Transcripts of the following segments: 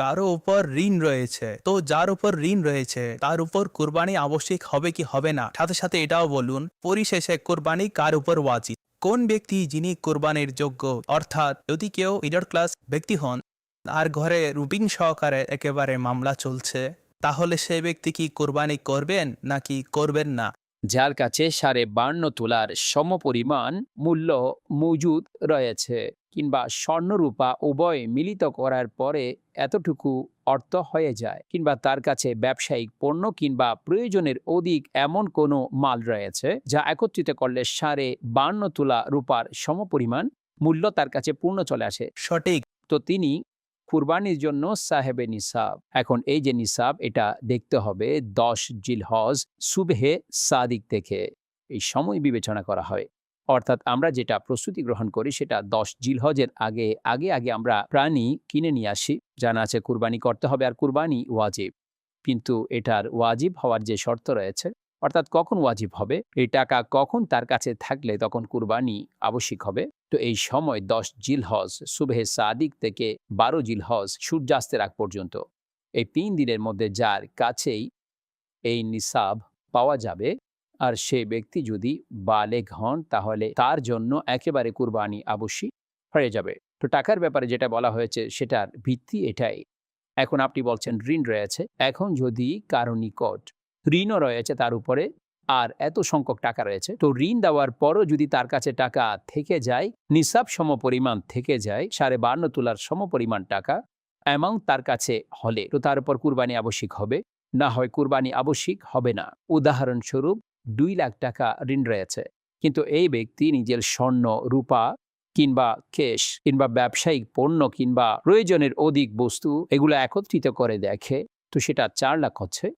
কারো উপর ঋণ রয়েছে, তো যার উপর ঋণ রয়েছে তার উপর কুরবানি আবশ্যিক হবে কি হবে না, সাথে সাথে এটাও বলুন পরিশেষে কুরবানি কার উপর ওয়াজিব। কোন ব্যক্তি যিনি কুরবানির যোগ্য, অর্থাৎ যদি কেউ মিডল ক্লাস ব্যক্তি হন আর ঘরে রুটিন সহকারে একেবারে মামলা চলছে, তাহলে সে ব্যক্তি কি কুরবানি করবেন নাকি করবেন না? যার কাছে 52.5 তোলার সমপরিমাণ মূল্য মজুদ রয়েছে, কিংবা স্বর্ণরূপা উভয় মিলিত করার পরে এতটুকু অর্থ হয়ে যায়, কিংবা তার কাছে ব্যবসায়িক পণ্য কিংবা প্রয়োজনের অধিক এমন কোনো মাল রয়েছে যা একত্রিত করলে 52.5 তোলা রূপার সমপরিমাণ মূল্য তার কাছে পূর্ণ চলে আসে, সঠিক। তো তিনি কুরবানির জন্য সাহেবে নিসাব। এখন এই যে নিসাব, এটা দেখতে হবে 10 জিলহজ সুবহে সাদিক থেকে। এই সময় বিবেচনা করা হয়, অর্থাৎ আমরা যেটা প্রস্তুতি গ্রহণ করি সেটা 10 জিলহজের আগে আগে আগে আমরা প্রাণী কিনে নিয়ে আসি। জানা আছে কুরবানি করতে হবে আর কুরবানি ওয়াজিব, কিন্তু এটার ওয়াজিব হওয়ার যে শর্ত রয়েছে, অর্থাৎ কখন ওয়াজিব হবে, এই টাকা কখন তার কাছে থাকলে তখন কুরবানি আবশ্যিক হবে। তো এই সময় 10 জিলহজ সুবহে সাদিক থেকে 12 জিলহজ সূর্যাস্তের আগ পর্যন্ত, এই 3 দিনের মধ্যে যার কাছেই এই নিসাব পাওয়া যাবে আর সে ব্যক্তি যদি বালেগ হন, তাহলে তার জন্য একেবারে কুরবানি আবশ্যিক হয়ে যাবে। তো টাকার ব্যাপারে যেটা বলা হয়েছে সেটার ভিত্তি এটাই। এখন আপনি বলছেন ঋণ রয়েছে, এখন যদি কারো নিকট ঋণও রয়েছে তার উপরে আর এত সংখ্যক টাকা রয়েছে, তো ঋণ দেওয়ার পরও যদি তার কাছে টাকা থেকে যায়, নিসাব সমপরিমাণ থেকে যায়, 52.5 তোলার সমপরিমাণ টাকা অ্যামাউন্ট তার কাছে হলে, তো তার উপর কুরবানি আবশ্যিক হবে, না হয় কুরবানি আবশ্যিক হবে না। উদাহরণস্বরূপ 2 লাখ টাকা ঋণ রয়েছে, কিন্তু এই ব্যক্তি নিজের স্বর্ণ রূপা কিংবা কেশ কিংবা ব্যবসায়িক পণ্য কিংবা প্রয়োজনের অধিক বস্তু এগুলো একত্রিত করে দেখে, তো সেটা 4 লাখ হচ্ছে।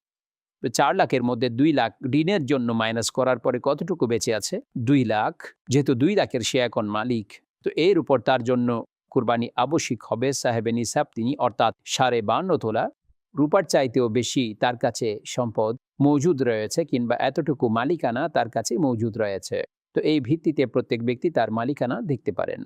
4 লাখের মধ্যে 2 লাখ ঋণের জন্য মাইনাস করার পরে কতটুকু বেঁচে আছে? 2 লাখ। যেহেতু 2 লাখের সে এখন মালিক, তো এর উপর তার জন্য কুরবানি আবশ্যিক হবে সাহেবে নিসাব তিনি, অর্থাৎ 52.5 তোলা। রূপার চাইতেও বেশি তার কাছে সম্পদ মজুদ রয়েছে, কিংবা এতটুকু মালিকানা তার কাছে মজুদ রয়েছে। তো এই ভিত্তিতে প্রত্যেক ব্যক্তি তার মালিকানা দেখতে পারেন।